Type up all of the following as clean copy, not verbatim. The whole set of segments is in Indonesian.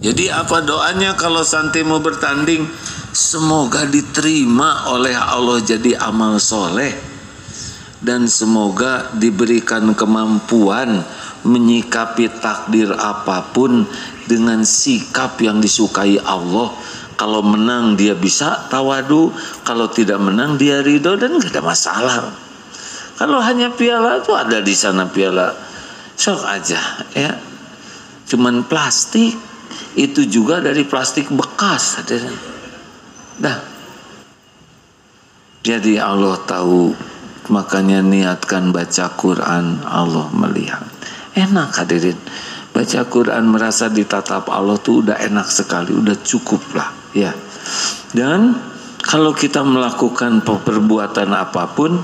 Jadi apa doanya kalau santai mau bertanding? Semoga diterima oleh Allah jadi amal soleh, dan semoga diberikan kemampuan menyikapi takdir apapun dengan sikap yang disukai Allah. Kalau menang dia bisa tawadu, kalau tidak menang dia ridho, dan gak ada masalah. Kalau hanya piala itu ada di sana piala, sok aja ya. Cuman plastik, itu juga dari plastik bekas. Dah. Jadi Allah tahu, makanya niatkan baca Quran, Allah melihat. Enak hadirin, baca Quran merasa ditatap Allah tuh udah enak sekali, udah cukup lah ya. Dan kalau kita melakukan perbuatan apapun,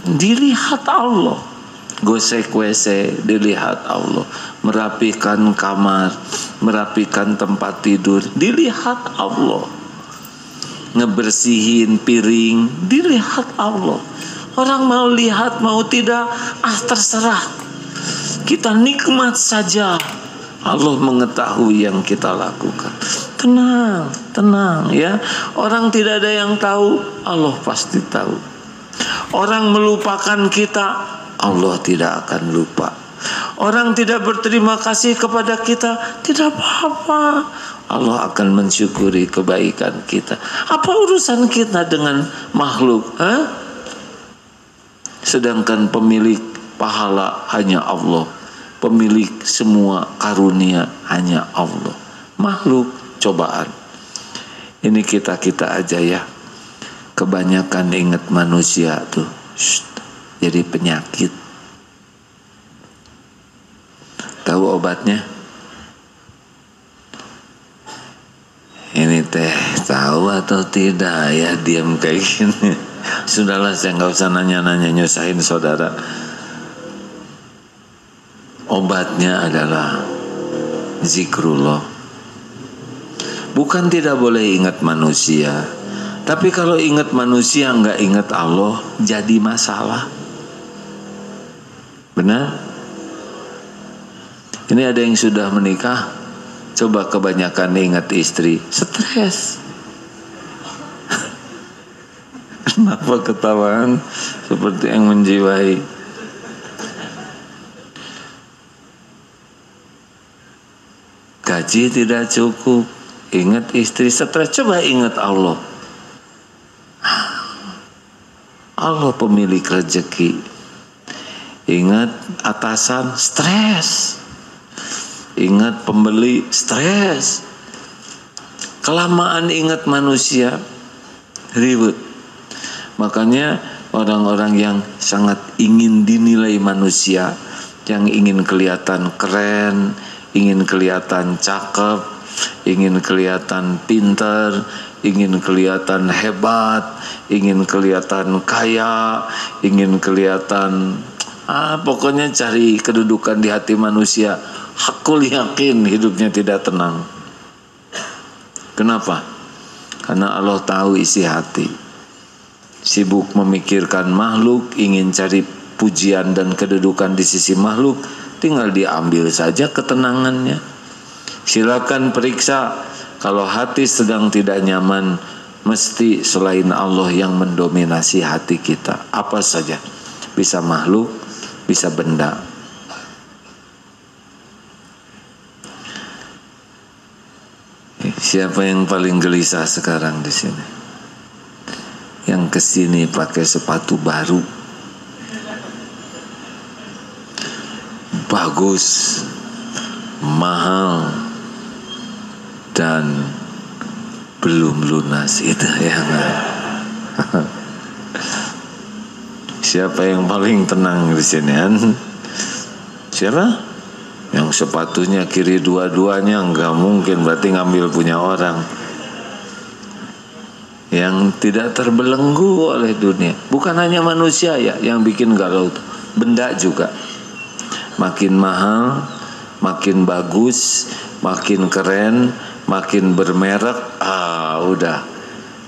dilihat Allah. Gosek WC dilihat Allah, merapikan kamar, merapikan tempat tidur dilihat Allah, ngebersihin piring dilihat Allah. Orang mau lihat mau tidak, terserah. Kita nikmat saja. Allah mengetahui yang kita lakukan. Tenang, tenang ya. Orang tidak ada yang tahu, Allah pasti tahu. Orang melupakan kita, Allah tidak akan lupa. Orang tidak berterima kasih kepada kita, tidak apa-apa. Allah akan mensyukuri kebaikan kita. Apa urusan kita dengan makhluk? Sedangkan pemilik pahala hanya Allah. Pemilik semua karunia hanya Allah. Makhluk cobaan. Ini kita-kita aja ya. Kebanyakan ingat manusia tuh jadi penyakit. Tahu obatnya? Ini teh tahu atau tidak ya, diam kayak gini. Sudahlah, saya nggak usah nanya-nanya nyusahin saudara. Obatnya adalah zikrullah. Bukan tidak boleh ingat manusia, tapi kalau ingat manusia nggak ingat Allah, jadi masalah. Benar? Ini ada yang sudah menikah, coba kebanyakan ingat istri, stres. Kenapa ketawaan seperti yang menjiwai? Gaji tidak cukup, ingat istri, stres. Coba ingat Allah. Allah pemilik rezeki. Ingat atasan, stres. Ingat pembeli, stres. Kelamaan ingat manusia, ribut. Makanya orang-orang yang sangat ingin dinilai manusia, yang ingin kelihatan keren, ingin kelihatan cakep, ingin kelihatan pintar, ingin kelihatan hebat, ingin kelihatan kaya, ingin kelihatan pokoknya cari kedudukan di hati manusia. Hakul yakin hidupnya tidak tenang. Kenapa? Karena Allah tahu isi hati. Sibuk memikirkan makhluk, ingin cari pujian dan kedudukan di sisi makhluk, tinggal diambil saja ketenangannya. Silakan periksa, kalau hati sedang tidak nyaman, mesti selain Allah yang mendominasi hati kita. Apa saja, bisa makhluk, bisa benda. Siapa yang paling gelisah sekarang di sini? Yang kesini pakai sepatu baru, bagus, mahal, dan belum lunas, itu ya. Siapa yang paling tenang di sini? Siapa? Yang sepatunya kiri dua-duanya, enggak mungkin, berarti ngambil punya orang. Yang tidak terbelenggu oleh dunia. Bukan hanya manusia ya yang bikin galau, benda juga. Makin mahal, makin bagus, makin keren, makin bermerek, udah.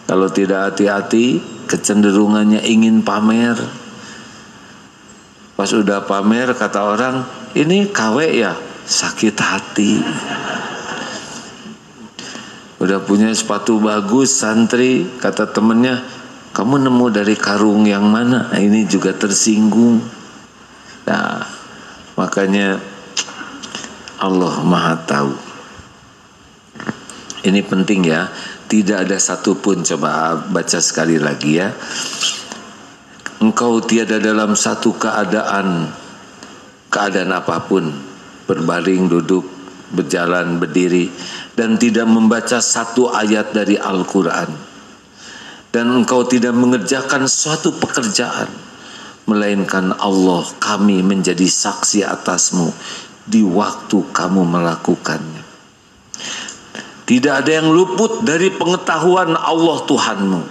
Kalau tidak hati-hati, kecenderungannya ingin pamer. Pas udah pamer, kata orang, ini KW ya, sakit hati. Udah punya sepatu bagus, santri, kata temennya, kamu nemu dari karung yang mana? Nah, ini juga tersinggung. Nah, makanya Allah Maha tahu. Ini penting ya. Tidak ada satupun, coba baca sekali lagi ya. Engkau tiada dalam satu keadaan apapun, berbaring, duduk, berjalan, berdiri, dan tidak membaca satu ayat dari Al-Quran. Dan engkau tidak mengerjakan suatu pekerjaan, melainkan Allah, kami menjadi saksi atasmu di waktu kamu melakukannya. Tidak ada yang luput dari pengetahuan Allah Tuhanmu,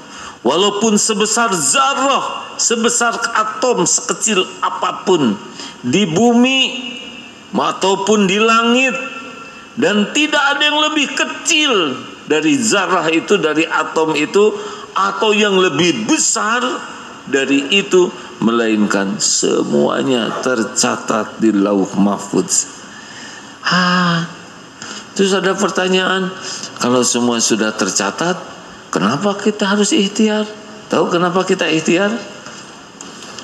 walaupun sebesar zarah, sebesar atom, sekecil apapun di bumi ataupun di langit. Dan tidak ada yang lebih kecil dari zarah itu, dari atom itu, atau yang lebih besar dari itu, melainkan semuanya tercatat di Lauh Mahfuz. Terus ada pertanyaan, kalau semua sudah tercatat, kenapa kita harus ikhtiar? Tahu kenapa kita ikhtiar?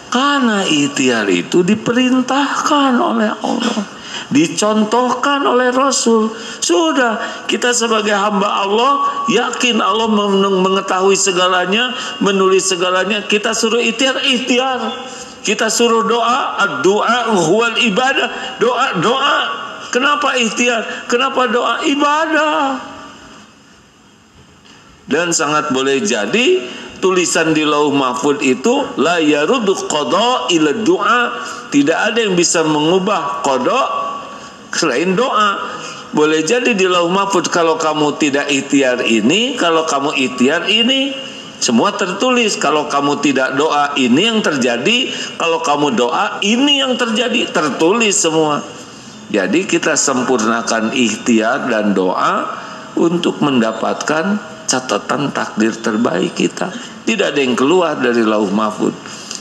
Karena ikhtiar itu diperintahkan oleh Allah, dicontohkan oleh Rasul. Sudah, kita sebagai hamba Allah, yakin Allah mengetahui segalanya, menulis segalanya. Kita suruh ikhtiar. Kita suruh doa, doa huwal ibadah, doa. Kenapa ikhtiar? Kenapa doa? Ibadah. Dan sangat boleh jadi tulisan di Lauh Mahfuz itu la yaruddu qada ila doa. Tidak ada yang bisa mengubah qada selain doa. Boleh jadi di Lauh Mahfuz kalau kamu tidak ikhtiar ini, kalau kamu ikhtiar ini, semua tertulis. Kalau kamu tidak doa, ini yang terjadi. Kalau kamu doa, ini yang terjadi. Tertulis semua. Jadi kita sempurnakan ikhtiar dan doa untuk mendapatkan catatan takdir terbaik kita. Tidak ada yang keluar dari Lauh Mahfuz.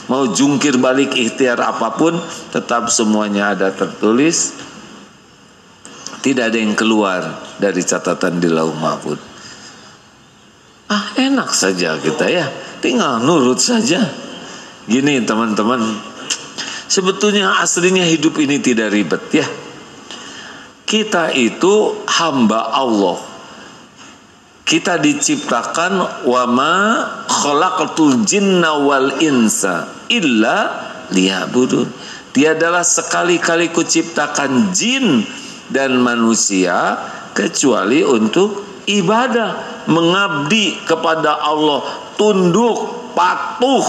Mau jungkir balik ikhtiar apapun, tetap semuanya ada tertulis. Tidak ada yang keluar dari catatan di Lauh Mahfuz. Enak saja kita ya, tinggal nurut saja. Gini teman-teman, sebetulnya aslinya hidup ini tidak ribet ya. Kita itu hamba Allah. Kita diciptakan wa ma khalaqatul jinna wal insa illa liya'budun. Tiadalah sekali-kali kuciptakan jin dan manusia kecuali untuk ibadah, mengabdi kepada Allah, tunduk, patuh,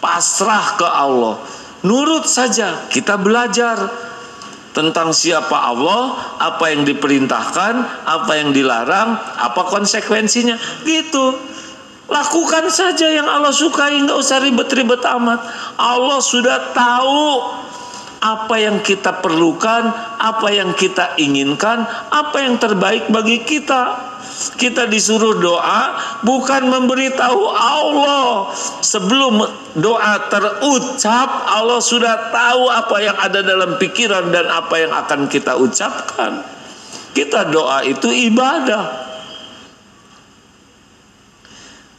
pasrah ke Allah. Nurut saja, kita belajar tentang siapa Allah, apa yang diperintahkan, apa yang dilarang, apa konsekuensinya, gitu. Lakukan saja yang Allah sukai, nggak usah ribet-ribet amat. Allah sudah tahu apa yang kita perlukan, apa yang kita inginkan, apa yang terbaik bagi kita. Kita disuruh doa, bukan memberitahu Allah. Sebelum doa terucap, Allah sudah tahu apa yang ada dalam pikiran dan apa yang akan kita ucapkan. Kita doa itu ibadah.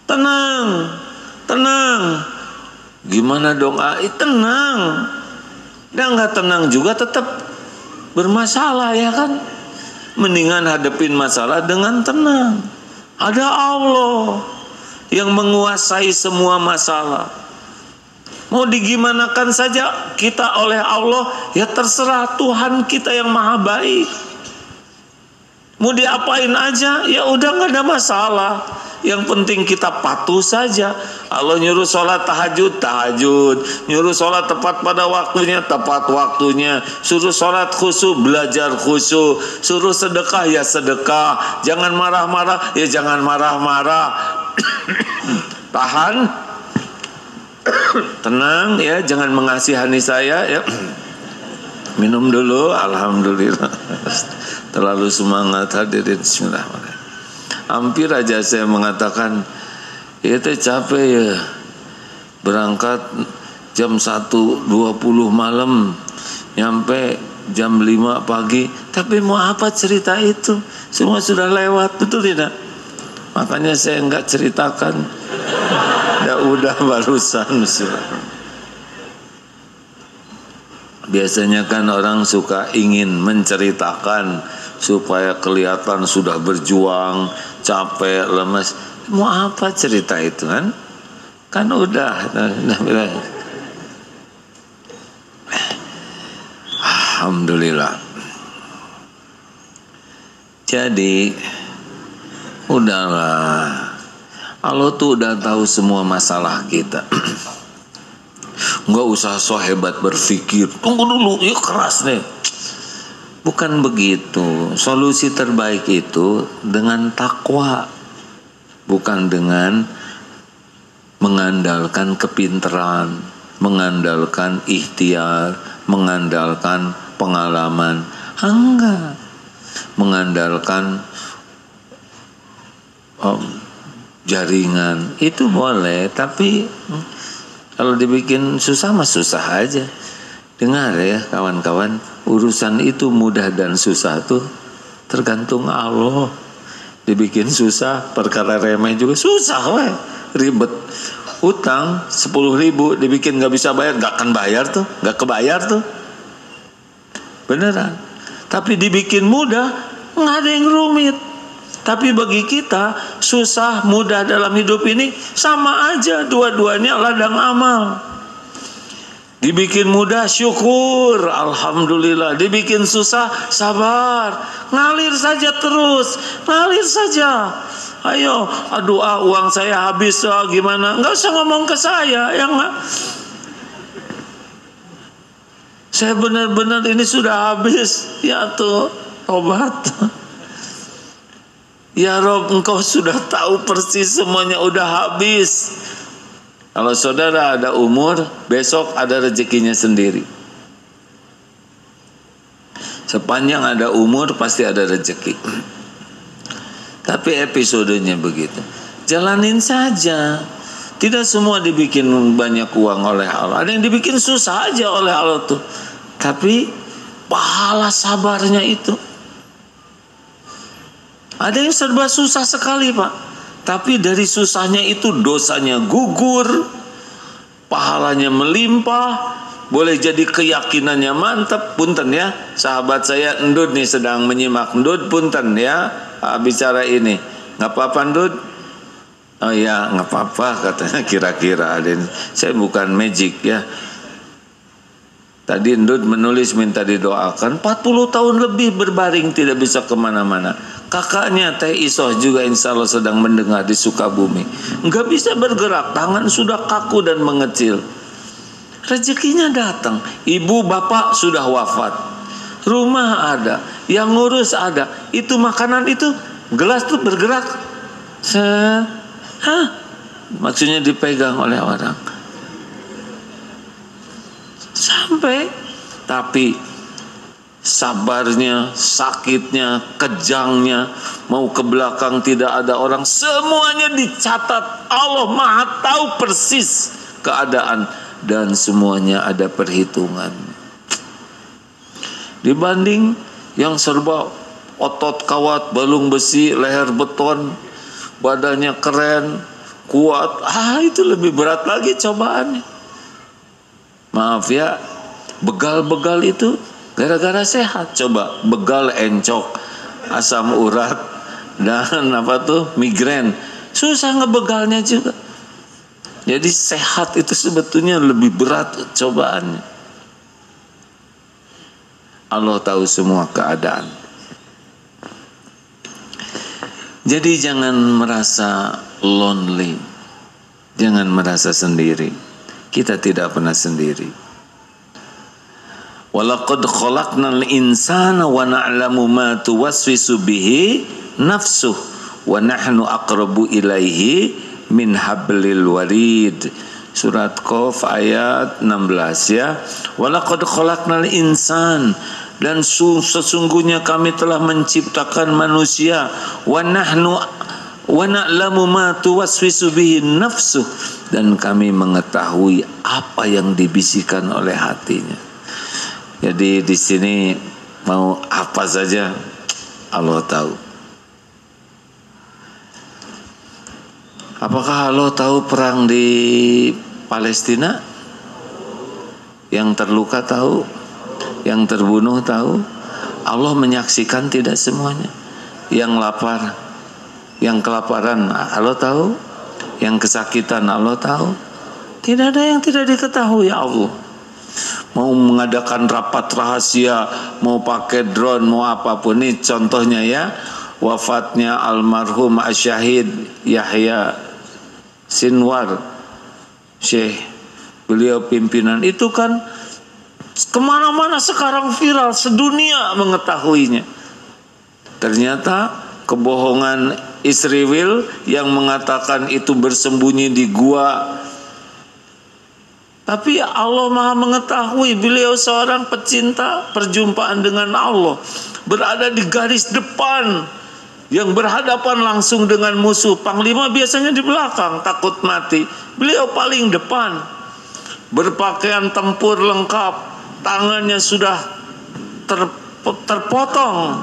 Tenang. Gimana doa? Tenang. Dan nggak tenang juga tetap bermasalah ya kan? Mendingan hadapin masalah dengan tenang. Ada Allah yang menguasai semua masalah. Mau digimanakan saja kita oleh Allah, ya terserah Tuhan kita yang maha baik. Mau diapain aja, ya udah nggak ada masalah. Yang penting kita patuh saja. Allah nyuruh sholat tahajud, nyuruh sholat tepat pada waktunya, tepat waktunya. Suruh sholat khusyuk, belajar khusyuk. Suruh sedekah, ya sedekah. Jangan marah-marah, ya jangan marah-marah. Tahan, tenang ya, jangan mengasihani saya ya. Minum dulu, alhamdulillah. Terlalu semangat hadirin, bismillahirrahmanirrahim. Hampir aja saya mengatakan, ya teh capek ya, berangkat jam 1.20 malam, nyampe jam 5 pagi. Tapi mau apa cerita itu? Semua sudah lewat, betul tidak? Makanya saya enggak ceritakan. Ya udah barusan. Biasanya kan orang suka ingin menceritakan supaya kelihatan sudah berjuang, capek, lemas. Mau apa cerita itu kan? Kan udah. Alhamdulillah. Jadi udahlah. Allah tuh udah tahu semua masalah kita. Nggak usah so hebat berpikir. Tunggu dulu, yuk keras nih. Bukan begitu. Solusi terbaik itu dengan takwa, bukan dengan mengandalkan kepintaran, mengandalkan ikhtiar, mengandalkan pengalaman. Enggak. Mengandalkan jaringan itu boleh, tapi kalau dibikin susah mah susah aja. Dengar ya kawan-kawan, urusan itu mudah dan susah tuh tergantung Allah. Dibikin susah, perkara remeh juga susah weh, ribet. Utang 10.000 dibikin nggak bisa bayar, nggak akan bayar tuh, nggak kebayar tuh, beneran. Tapi dibikin mudah, nggak ada yang rumit. Tapi bagi kita susah mudah dalam hidup ini sama aja, dua-duanya ladang amal. Dibikin mudah syukur, alhamdulillah. Dibikin susah sabar, ngalir saja terus, ngalir saja. Ayo, aduh uang saya habis, gimana? Nggak usah ngomong ke saya, ya nggak? Saya benar-benar ini sudah habis, ya tuh tobat. Ya Rob, engkau sudah tahu persis semuanya udah habis. Kalau saudara ada umur, besok ada rezekinya sendiri. Sepanjang ada umur pasti ada rezeki. Tapi episodenya begitu. Jalanin saja. Tidak semua dibikin banyak uang oleh Allah. Ada yang dibikin susah aja oleh Allah tuh. Tapi pahala sabarnya itu. Ada yang serba susah sekali Pak, tapi dari susahnya itu dosanya gugur, pahalanya melimpah, boleh jadi keyakinannya mantap. Punten ya, sahabat saya Ndud nih sedang menyimak. Ndud punten ya, bicara ini, nggak apa-apa Ndud? Oh ya nggak apa-apa katanya, kira-kira ada. Saya bukan magic ya. Tadi Ndud menulis minta didoakan, 40 tahun lebih berbaring tidak bisa kemana-mana. Kakaknya Teh Isoh juga insya Allah sedang mendengar di Sukabumi. Nggak bisa bergerak, tangan sudah kaku dan mengecil. Rezekinya datang. Ibu bapak sudah wafat. Rumah ada, yang ngurus ada. Itu makanan itu, gelas tuh bergerak. Maksudnya dipegang oleh orang. Sampai, tapi sabarnya, sakitnya, kejangnya, mau ke belakang tidak ada orang, semuanya dicatat. Allah Maha tahu persis keadaan dan semuanya ada perhitungan. Dibanding yang serba otot kawat, balung besi, leher beton, badannya keren, kuat, itu lebih berat lagi cobaannya. Maaf ya, begal-begal itu gara-gara sehat. Coba begal encok, asam urat, dan migrain. Susah ngebegalnya juga. Jadi sehat itu sebetulnya lebih berat cobaannya. Allah tahu semua keadaan. Jadi jangan merasa lonely. Jangan merasa sendiri. Kita tidak pernah sendiri. Walaqad khalaqnal insana wa na'lamu ma tuwaswisu bihi nafsuh wa nahnu aqrabu ilaihi min hablil warid. Surat Qaf ayat 16 ya. Walaqad khalaqnal insan, dan sesungguhnya kami telah menciptakan manusia. Wa na'lamu ma tuwaswisu bihi nafsuh, dan kami mengetahui apa yang dibisikkan oleh hatinya. Jadi di sini mau apa saja Allah tahu. Apakah Allah tahu perang di Palestina? Yang terluka tahu, yang terbunuh tahu. Allah menyaksikan tidak semuanya. Yang lapar, yang kelaparan Allah tahu, yang kesakitan Allah tahu. Tidak ada yang tidak diketahui Allah. Mau mengadakan rapat rahasia, mau pakai drone, mau apapun. Ini contohnya ya, wafatnya almarhum Asyahid Yahya Sinwar Syekh, beliau pimpinan itu kan kemana-mana sekarang viral, sedunia mengetahuinya. Ternyata kebohongan Israel yang mengatakan itu bersembunyi di gua. Tapi Allah Maha mengetahui. Beliau seorang pecinta perjumpaan dengan Allah, berada di garis depan yang berhadapan langsung dengan musuh. Panglima biasanya di belakang takut mati, beliau paling depan, berpakaian tempur lengkap, tangannya sudah terpotong,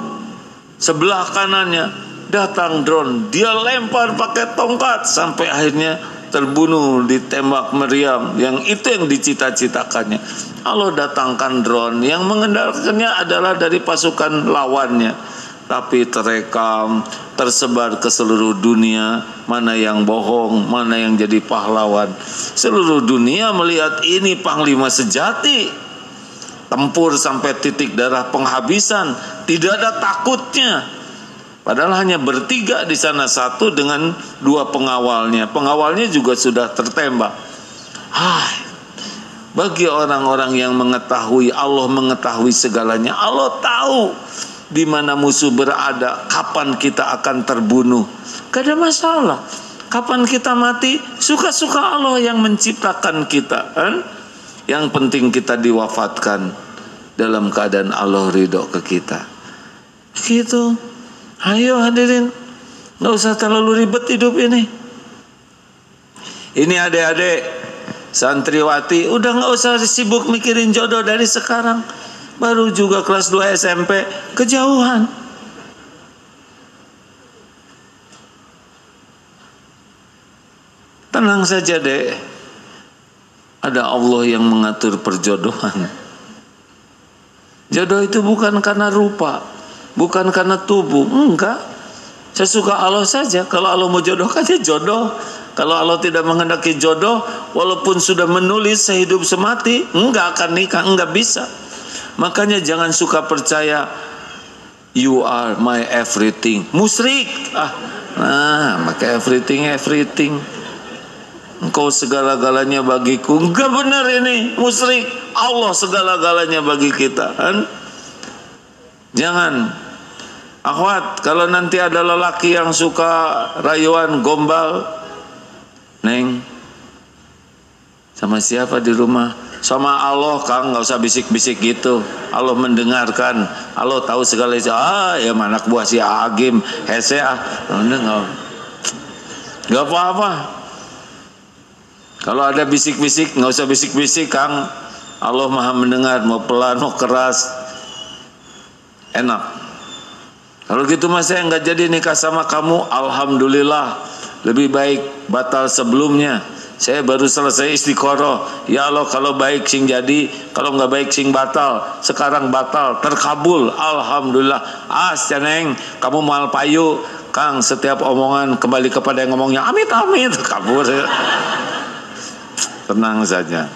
sebelah kanannya datang drone, dia lempar pakai tongkat sampai akhirnya terbunuh, ditembak meriam. Yang itu yang dicita-citakannya. Allah datangkan drone, yang mengendalikannya adalah dari pasukan lawannya, tapi terekam, tersebar ke seluruh dunia. Mana yang bohong, mana yang jadi pahlawan. Seluruh dunia melihat ini panglima sejati, tempur sampai titik darah penghabisan, tidak ada takutnya. Padahal hanya bertiga di sana, satu dengan dua pengawalnya. Pengawalnya juga sudah tertembak. Bagi orang-orang yang mengetahui, Allah mengetahui segalanya. Allah tahu di mana musuh berada, kapan kita akan terbunuh. Gak ada masalah. Kapan kita mati, suka-suka Allah yang menciptakan kita, kan? Yang penting kita diwafatkan dalam keadaan Allah ridho ke kita. Gitu. Ayo hadirin, gak usah terlalu ribet hidup ini. Ini adik-adik santriwati, udah gak usah sibuk mikirin jodoh dari sekarang. Baru juga kelas 2 SMP, kejauhan. Tenang saja dek, ada Allah yang mengatur perjodohan. Jodoh itu bukan karena rupa, bukan karena tubuh, enggak. Sesuka Allah saja. Kalau Allah mau jodohkan, ya jodoh. Kalau Allah tidak menghendaki jodoh, walaupun sudah menulis sehidup semati, enggak akan nikah, enggak bisa. Makanya jangan suka percaya you are my everything. Musyrik. Maka everything. Engkau segala-galanya bagiku. Enggak benar ini, musyrik. Allah segala-galanya bagi kita, kan? Jangan. Akhwat, kalau nanti ada lelaki yang suka rayuan gombal, Neng, sama siapa di rumah? Sama Allah, Kang, nggak usah bisik-bisik gitu. Allah mendengarkan, Allah tahu segala itu. Ya anak buah si Agim, hese nggak apa-apa. Kalau ada bisik-bisik, nggak usah bisik-bisik, Kang. Allah Maha mendengar, mau pelan, mau keras, enak. Kalau gitu mas saya nggak jadi nikah sama kamu, alhamdulillah, lebih baik batal sebelumnya. Saya baru selesai istiqoroh. Ya Allah, kalau baik sing jadi, kalau nggak baik sing batal. Sekarang batal, terkabul, alhamdulillah. Ceneng, kamu mal payu, Kang. Setiap omongan kembali kepada yang ngomongnya amit amit, kabur. Tenang saja,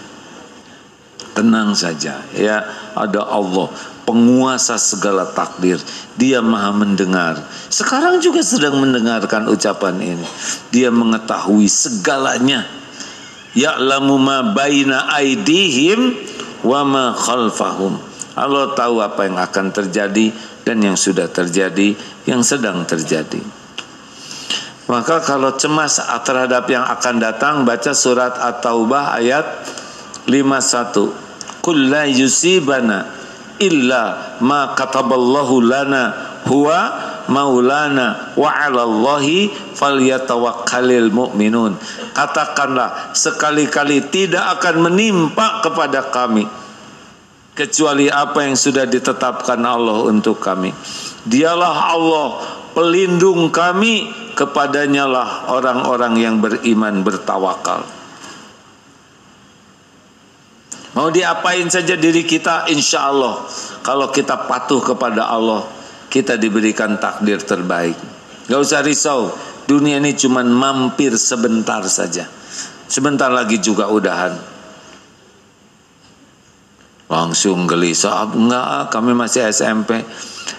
tenang saja. Ya, ada Allah, penguasa segala takdir. Dia Maha mendengar. Sekarang juga sedang mendengarkan ucapan ini. Dia mengetahui segalanya. Ya'lamu ma baina aidihim wa ma khalfahum. Allah tahu apa yang akan terjadi dan yang sudah terjadi, yang sedang terjadi. Maka kalau cemas terhadap yang akan datang, baca surat At-Taubah ayat 51. Qul la yusibana illa ma kataballahu lana huwa maulana wa 'alallahi falyatawakkalul mu'minun. Katakanlah, sekali-kali tidak akan menimpa kepada kami kecuali apa yang sudah ditetapkan Allah untuk kami. Dialah Allah pelindung kami, kepadanya lah orang-orang yang beriman bertawakal. Mau diapain saja diri kita, insya Allah kalau kita patuh kepada Allah, kita diberikan takdir terbaik. Gak usah risau, dunia ini cuma mampir sebentar saja. Sebentar lagi juga udahan. Langsung gelisah, enggak, kami masih SMP.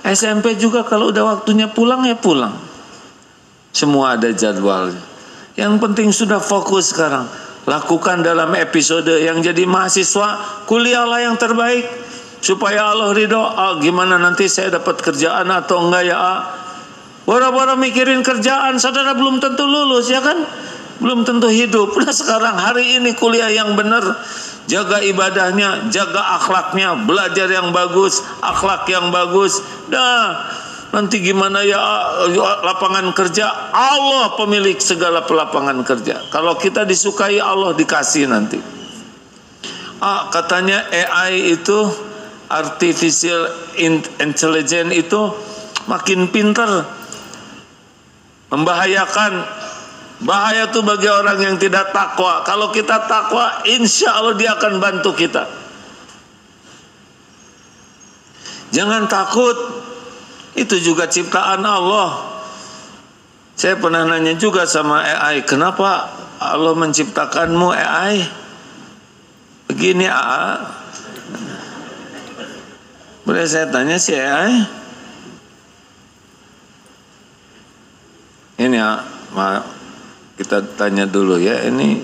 SMP juga kalau udah waktunya pulang ya pulang. Semua ada jadwalnya. Yang penting sudah fokus sekarang. Lakukan dalam episode yang jadi mahasiswa, kuliahlah yang terbaik supaya Allah ridho. Gimana nanti saya dapat kerjaan atau enggak ya? Bora-bora mikirin kerjaan, saudara belum tentu lulus ya kan? Belum tentu hidup. Nah sekarang hari ini kuliah yang benar, jaga ibadahnya, jaga akhlaknya, belajar yang bagus, akhlak yang bagus. Dah nanti gimana ya lapangan kerja, Allah pemilik segala pelapangan kerja. Kalau kita disukai, Allah dikasih nanti. Katanya AI itu, artificial intelligence itu makin pintar, membahayakan. Bahaya tuh bagi orang yang tidak takwa. Kalau kita takwa, insya Allah dia akan bantu kita. Jangan takut, itu juga ciptaan Allah. Saya pernah nanya juga sama AI, kenapa Allah menciptakanmu AI? Begini boleh saya tanya si AI? Ini kita tanya dulu ya, ini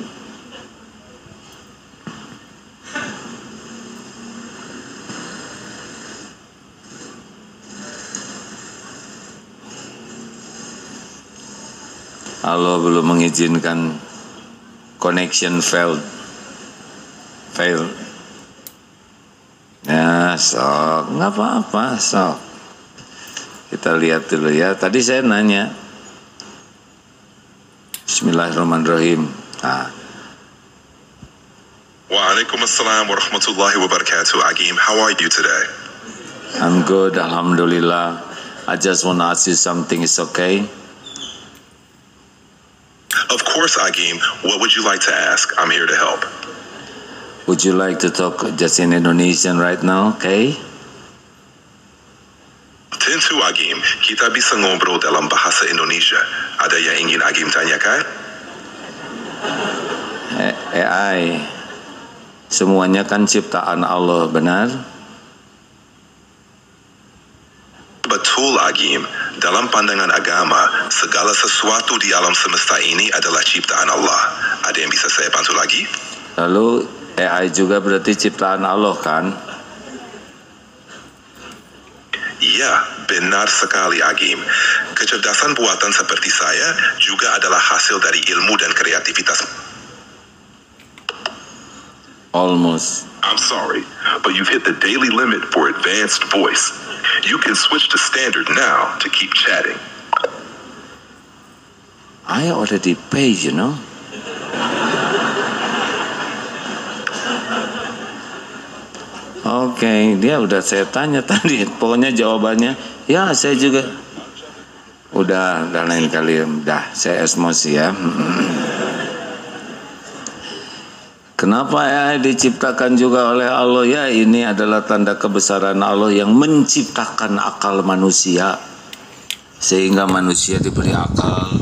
Allah belum mengizinkan connection fail. Ya sok, nggak apa-apa sok. Kita lihat dulu ya. Tadi saya nanya. Bismillahirrahmanirrahim. Waalaikumsalam warahmatullahi wabarakatuh. Agim, how are you today? I'm good, alhamdulillah. I just want to ask you something, is okay? Of course, Agim. What would you like to ask? I'm here to help. Would you like to talk just in Indonesian right now, okay? Tentu, Agim. Kita bisa ngobrol dalam bahasa Indonesia. Ada yang ingin Agim tanyakan? AI, semuanya kan ciptaan Allah, benar? Betul, Agim. Dalam pandangan agama, segala sesuatu di alam semesta ini adalah ciptaan Allah. Ada yang bisa saya bantu lagi? Lalu AI juga berarti ciptaan Allah kan? Iya, benar sekali, Agim. Kecerdasan buatan seperti saya juga adalah hasil dari ilmu dan kreativitas. Almost. I'm sorry, but you've hit the daily limit for advanced voice. You can switch to standard now to keep chatting. I already paid, you know. Oke, dia udah saya tanya tadi. Pokoknya jawabannya, ya saya juga. Udah lain kali, udah saya emosi ya. Kenapa AI diciptakan juga oleh Allah? Ya ini adalah tanda kebesaran Allah yang menciptakan akal manusia. Sehingga manusia diberi akal,